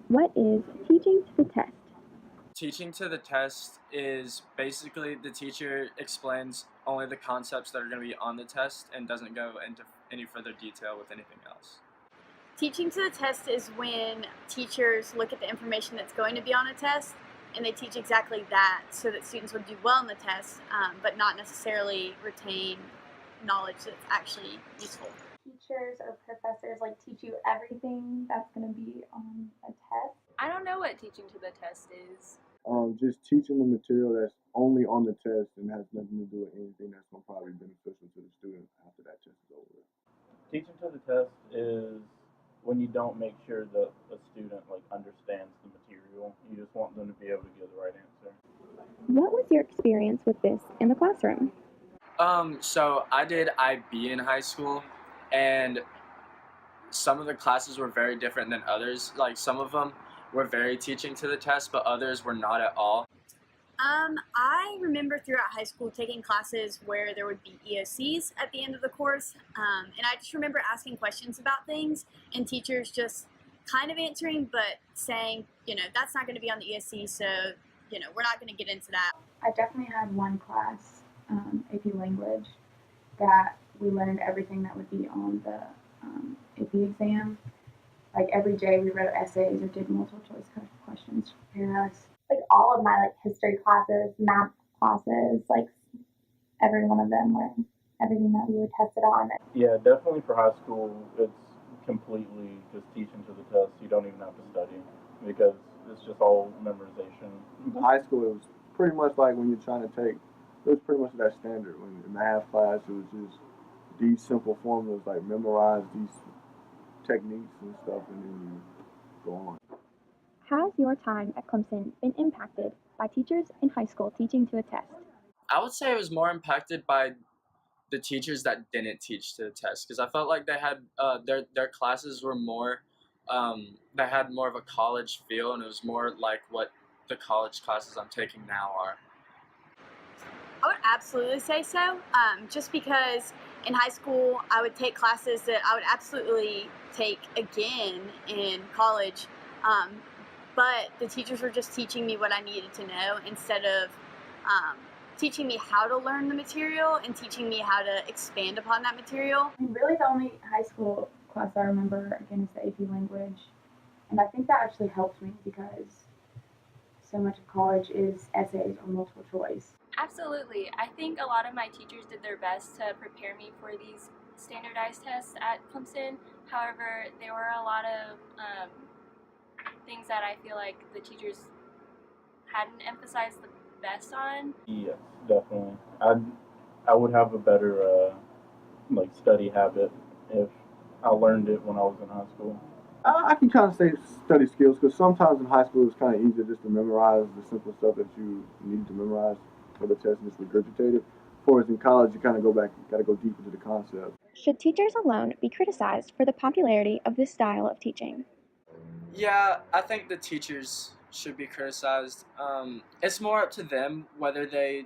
What is teaching to the test? Teaching to the test is basically the teacher explains only the concepts that are going to be on the test and doesn't go into any further detail with anything else. Teaching to the test is when teachers look at the information that's going to be on a test and they teach exactly that so that students will do well on the test, but not necessarily retain knowledge that's actually useful. Teachers or professors teach you everything that's going to be on a test. I don't know what teaching to the test is. Just teaching the material that's only on the test and has nothing to do with anything that's going to probably be beneficial to the student after that test is over. Teaching to the test is when you don't make sure that a student understands the material. You just want them to be able to give the right answer. What was your experience with this in the classroom? So I did IB in high school, and some of the classes were very different than others. Like some of them were very teaching to the test, but others were not at all. I remember throughout high school taking classes where there would be EOCs at the end of the course, and I just remember asking questions about things and teachers just kind of answering, but saying, that's not going to be on the EOC, so, we're not going to get into that. I definitely had one class, AP Language, that we learned everything that would be on the AP exam. Like every day we wrote essays or did multiple choice questions to prepare us. All of my history classes, math classes, every one of them were everything that we were tested on. Yeah, definitely for high school, it's completely just teaching to the test. You don't even have to study because it's just all memorization. In high school, it was pretty much like when you're trying to take, it was pretty much that standard. When in math class, it was just these simple formulas, memorize these techniques and stuff, and then you go on. Has your time at Clemson been impacted by teachers in high school teaching to a test? I would say it was more impacted by the teachers that didn't teach to the test, because I felt like they had their classes were more they had more of a college feel, and it was more like what the college classes I'm taking now are. I would absolutely say so, just because in high school I would take classes that I would absolutely take again in college, but the teachers were just teaching me what I needed to know instead of teaching me how to learn the material and teaching me how to expand upon that material. Really the only high school class I remember, again, is the AP Language. And I think that actually helped me because so much of college is essays or multiple choice. Absolutely. I think a lot of my teachers did their best to prepare me for these standardized tests at Clemson. However, there were a lot of things that I feel like the teachers hadn't emphasized the best on. Yes, definitely. I would have a better study habit if I learned it when I was in high school. I can kind of say study skills because sometimes in high school it's kind of easier just to memorize the simple stuff that you need to memorize for the test and just regurgitate it. Whereas in college, you kind of go back, you got to go deep into the concept. Should teachers alone be criticized for the popularity of this style of teaching? Yeah, I think the teachers should be criticized. It's more up to them whether they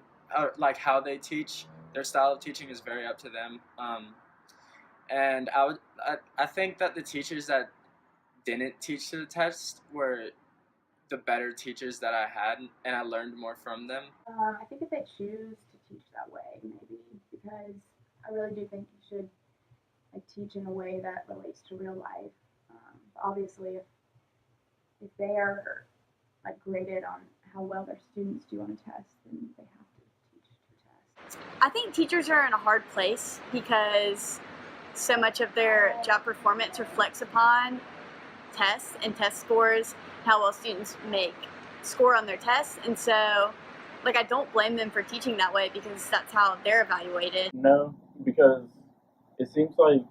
how they teach. Their style of teaching is very up to them. And I think that the teachers that didn't teach to the test were the better teachers that I had, and I learned more from them. I think if they choose to teach that way, maybe, because I really do think you should teach in a way that relates to real life. Obviously, if they are graded on how well their students do on a test, then they have to teach to a test. I think teachers are in a hard place because so much of their job performance reflects upon tests and test scores, how well students score on their tests, and so I don't blame them for teaching that way because that's how they're evaluated. No, because it seems like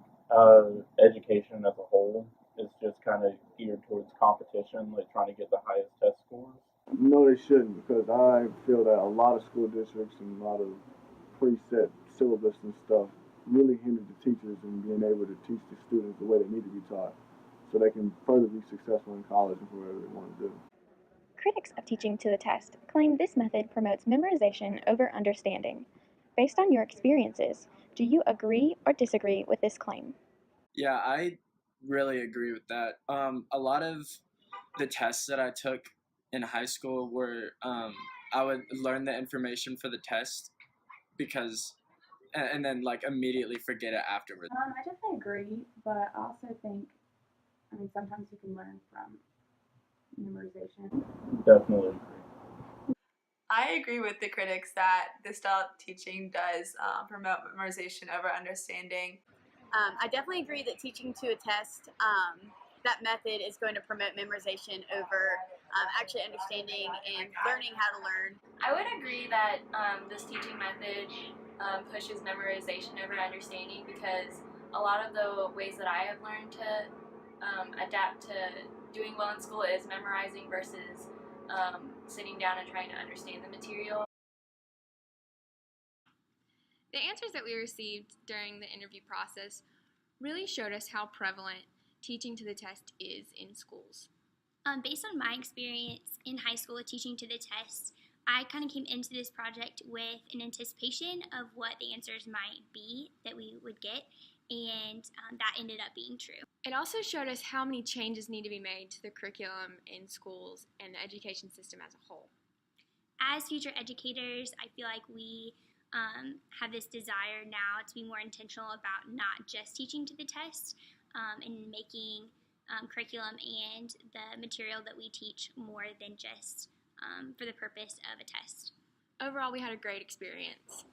education as a whole is just kind of geared towards competition, trying to get the highest test scores. No, they shouldn't, because I feel that a lot of school districts and a lot of preset syllabus and stuff really hinder the teachers in being able to teach the students the way they need to be taught so they can further be successful in college and whatever they want to do. Critics of teaching to the test claim this method promotes memorization over understanding. Based on your experiences, do you agree or disagree with this claim? Yeah, I really agree with that. A lot of the tests that I took in high school were I would learn the information for the test because and then like immediately forget it afterwards. I definitely agree, but I also think, I mean, sometimes you can learn from memorization. Definitely. I agree with the critics that this style of teaching does promote memorization over understanding. I definitely agree that teaching to a test, that method is going to promote memorization over actually understanding and learning how to learn. I would agree that this teaching method pushes memorization over understanding because a lot of the ways that I have learned to adapt to doing well in school is memorizing versus sitting down and trying to understand the material. The answers that we received during the interview process really showed us how prevalent teaching to the test is in schools. Based on my experience in high school with teaching to the test, I kind of came into this project with an anticipation of what the answers might be that we would get, and that ended up being true. It also showed us how many changes need to be made to the curriculum in schools and the education system as a whole. As future educators, I feel like we have this desire now to be more intentional about not just teaching to the test and making curriculum and the material that we teach more than just for the purpose of a test. Overall, we had a great experience.